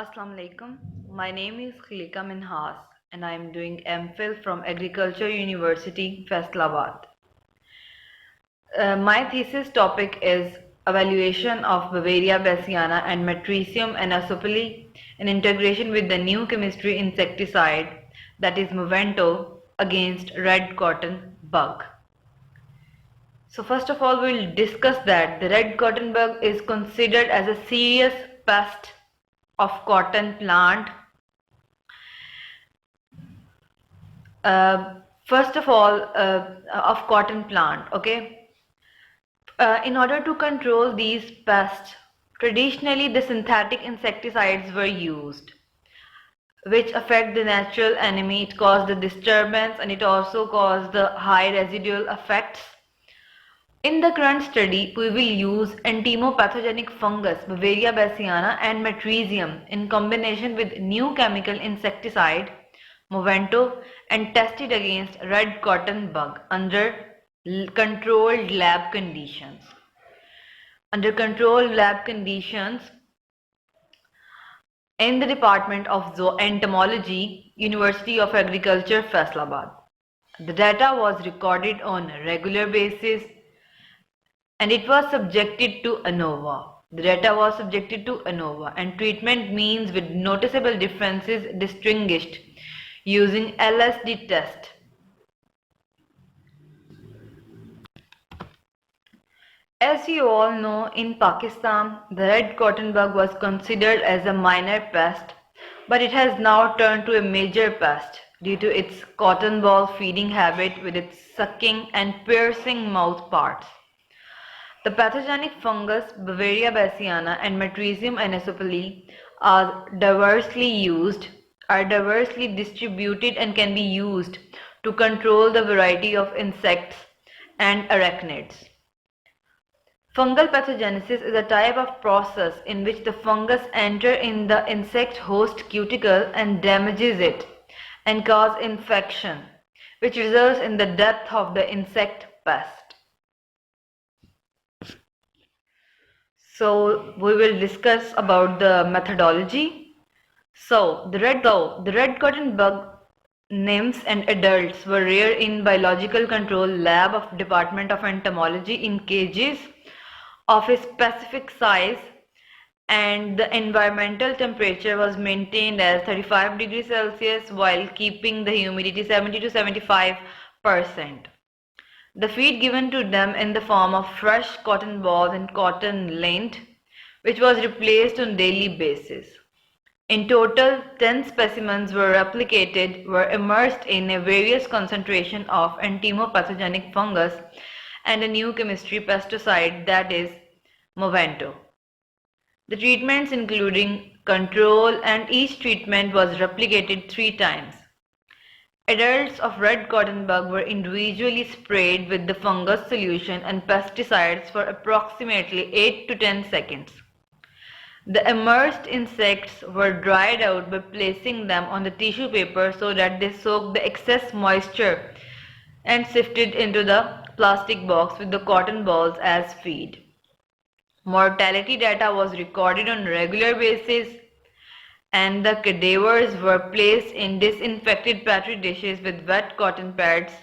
Assalamu alaikum. My name is Khilika Minhas and I am doing MPhil from Agriculture University, Faisalabad. My thesis topic is evaluation of Bavaria bassiana and Metricium anasopili in integration with the new chemistry insecticide that is Movento against red cotton bug. So first of all, we'll discuss that the red cotton bug is considered as a serious pest of cotton plant. First of all, of cotton plant, okay. In order to control these pests, traditionally the synthetic insecticides were used, which affect the natural enemy. It caused the disturbance and it also caused the high residual effects. In the current study, we will use entomopathogenic fungus Bavaria bassiana and Metricium in combination with new chemical insecticide Movento and test it against red cotton bug under controlled lab conditions. Under controlled lab conditions in the Department of Entomology, University of Agriculture, Faisalabad. The data was recorded on a regular basis and it was subjected to ANOVA. The data was subjected to ANOVA and treatment means with noticeable differences distinguished using LSD test. As you all know, in Pakistan, the red cotton bug was considered as a minor pest, but it has now turned to a major pest due to its cotton ball feeding habit with its sucking and piercing mouth parts. The pathogenic fungus Bavaria bassiana and Metricium anasopili are diversely distributed and can be used to control the variety of insects and arachnids. Fungal pathogenesis is a type of process in which the fungus enter in the insect host cuticle and damages it and cause infection, which results in the death of the insect pest. So we will discuss about the methodology. So the red cotton bug nymphs and adults were reared in biological control lab of Department of Entomology in cages of a specific size, and the environmental temperature was maintained as 35 degrees Celsius while keeping the humidity 70 to 75%. The feed given to them in the form of fresh cotton balls and cotton lint, which was replaced on daily basis. In total, 10 specimens were immersed in a various concentration of entomopathogenic fungus and a new chemistry pesticide that is Movento. The treatments including control and each treatment was replicated 3 times. Adults of red cotton bug were individually sprayed with the fungus solution and pesticides for approximately 8 to 10 seconds. The immersed insects were dried out by placing them on the tissue paper so that they soaked the excess moisture and sifted into the plastic box with the cotton balls as feed. Mortality data was recorded on a regular basis and the cadavers were placed in disinfected petri dishes with wet cotton pads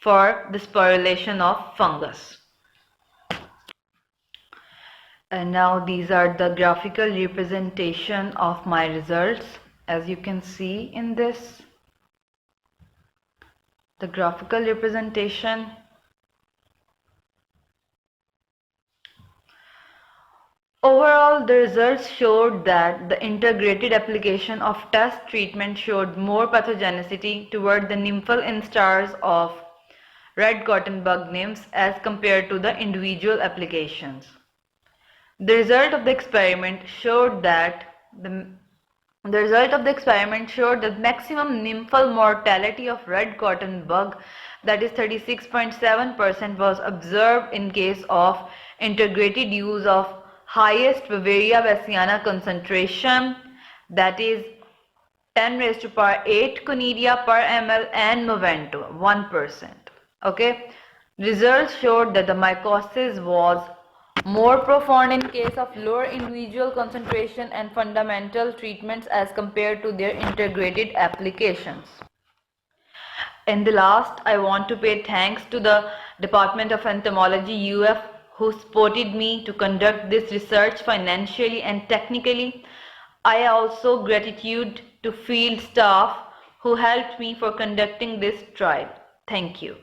for the sporulation of fungus. And now these are the graphical representation of my results. As you can see in this, the graphical representation. Overall, the results showed that the integrated application of test treatment showed more pathogenicity toward the nymphal instars of red cotton bug nymphs as compared to the individual applications. The result of the experiment showed that maximum nymphal mortality of red cotton bug, that is 36.7%, was observed in case of integrated use of highest Bavaria bassiana concentration, that is 10 raised to power 8 conidia per ml, and Movento 1%. Okay, results showed that the mycosis was more profound in case of lower individual concentration and fundamental treatments as compared to their integrated applications. In the last, I want to pay thanks to the Department of Entomology UF who supported me to conduct this research financially and technically. I also gratitude to field staff who helped me for conducting this trial. Thank you.